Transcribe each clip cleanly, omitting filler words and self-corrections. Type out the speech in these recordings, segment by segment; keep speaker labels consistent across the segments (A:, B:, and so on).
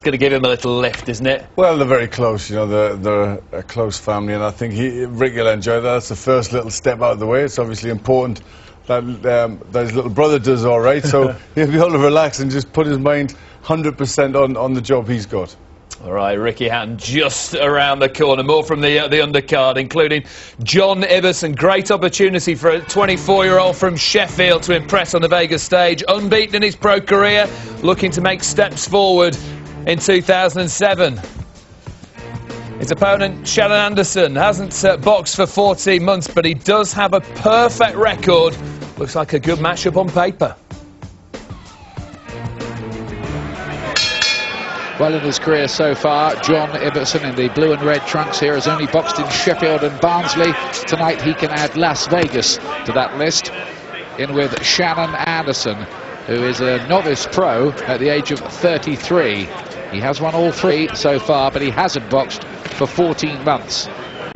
A: going to give him a little lift, isn't it?
B: Well, they're very close, you know, they're a close family, and I think Ricky will enjoy that. That's the first little step out of the way. It's obviously important that, that his little brother does all right, so he'll be able to relax and just put his mind 100% on the job he's got.
A: All right, Ricky Hatton just around the corner. More from the undercard, including Jon Ibbotson. Great opportunity for a 24-year-old from Sheffield to impress on the Vegas stage. Unbeaten in his pro career, looking to make steps forward in 2007. His opponent, Shannon Anderson, hasn't boxed for 14 months, but he does have a perfect record. Looks like a good matchup on paper.
C: Well, in his career so far, Jon Ibbotson in the blue and red trunks here has only boxed in Sheffield and Barnsley. Tonight he can add Las Vegas to that list, in with Shannon Anderson, who is a novice pro at the age of 33. He has won all 3 so far, but he hasn't boxed for 14 months.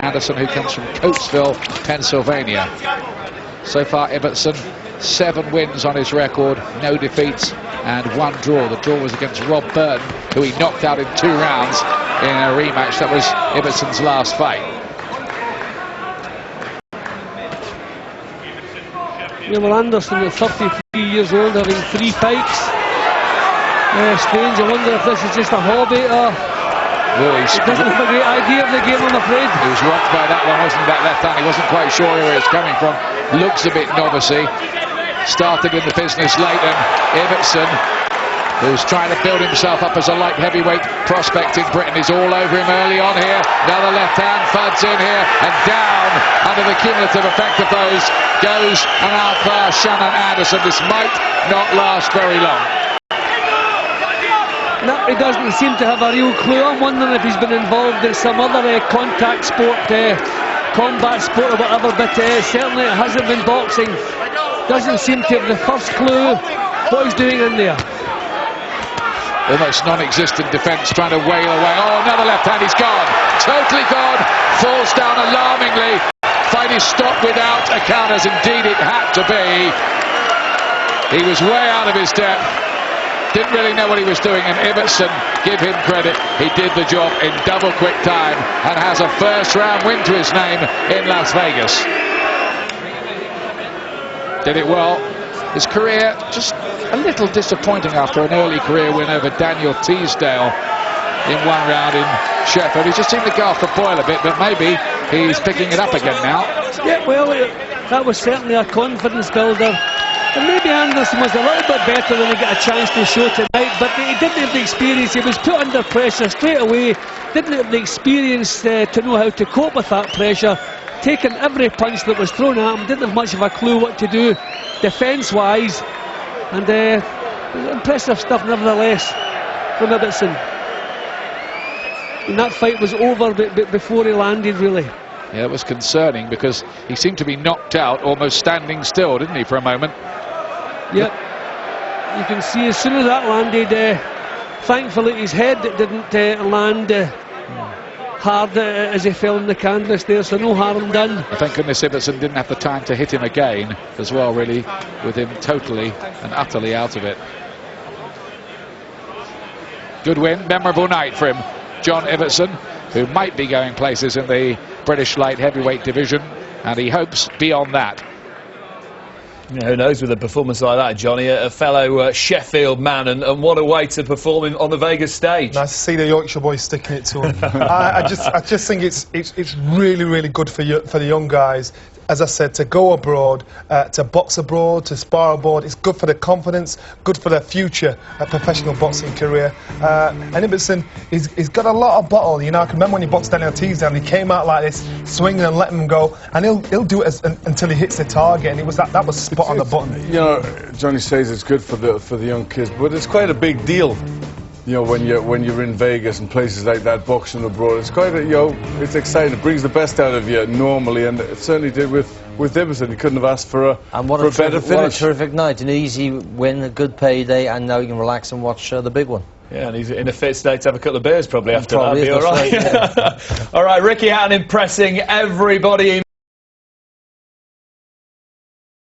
C: Anderson, who comes from Coatesville, Pennsylvania. So far, Ibbotson, 7 wins on his record, no defeats and 1 draw. The draw was against Rob Burton, who he knocked out in 2 rounds in a rematch. That was Ibbotson's last fight.
D: Yeah, well, Anderson at 33 years old, having 3 fights. Strange, I wonder if this is just a hobby or
C: Well, he
D: doesn't have a great idea of the game, I'm afraid.
C: He was rocked by that one, wasn't that left hand? He wasn't quite sure where it's coming from. Looks a bit novice-y. Started in the business late, and Ibbotson, who's trying to build himself up as a light heavyweight prospect in Britain, is all over him early on here. Another left hand thuds in here, and down under the cumulative effect of those goes an outclass Shannon Anderson. This might not last very long.
D: No, he doesn't seem to have a real clue. I'm wondering if he's been involved in some other contact sport, combat sport or whatever, but certainly it hasn't been boxing. Doesn't seem to have the first clue what he's doing in there.
C: Almost non-existent defence, trying to wail away. Oh, another left hand, he's gone. Totally gone. Falls down alarmingly. Fight is stopped without a count, as indeed it had to be. He was way out of his depth. Didn't really know what he was doing, and Ibbotson, give him credit, he did the job in double quick time and has a first round win to his name in Las Vegas. Did it well. His career just a little disappointing after an early career win over Daniel Teasdale in 1 round in Sheffield. He just seemed to go off the boil a bit, but maybe he's picking it up again now.
D: Yeah, well, that was certainly a confidence builder. And maybe Anderson was a little bit better than he got a chance to show tonight, but he didn't have the experience. He was put under pressure straight away, didn't have the experience to know how to cope with that pressure, taking every punch that was thrown at him, didn't have much of a clue what to do defence-wise, and impressive stuff nevertheless from Ibbotson. And that fight was over before he landed, really.
C: Yeah, it was concerning because he seemed to be knocked out, almost standing still, didn't he, for a moment?
D: Yep. You can see as soon as that landed, thankfully his head didn't land hard as he fell in the canvas there, so no harm done.
C: Thank goodness Ibbotson didn't have the time to hit him again as well, really, with him totally and utterly out of it. Good win, memorable night for him, Jon Ibbotson, who might be going places in the British light heavyweight division, and he hopes beyond that.
A: Yeah, who knows with a performance like that, Johnny, a fellow Sheffield man, and what a way to perform on the Vegas stage.
E: Nice to see the Yorkshire boys sticking it to him. I just think it's really, really good for the young guys. As I said, to go abroad, to box abroad, to spar abroad, it's good for their confidence, good for their future professional boxing career. And Ibbotson, he's got a lot of bottle. You know, I can remember when he boxed Daniel Teasdale, he came out like this, swinging and letting him go, and he'll do it until he hits the target. And it was that was spot on the button.
B: You know, Johnny says it's good for the young kids, but it's quite a big deal. You know, when you're in Vegas and places like that, boxing abroad, it's quite it's exciting. It brings the best out of you normally, and it certainly did with Ibbotson. He couldn't have asked for a better finish.
F: What a terrific night, an easy win, a good payday, and now you can relax and watch the big one.
A: Yeah, and he's in a fit state to have a couple of beers probably after that.
F: Probably,
A: Be all right.
F: right, yeah.
A: All right, Ricky Hatton impressing everybody.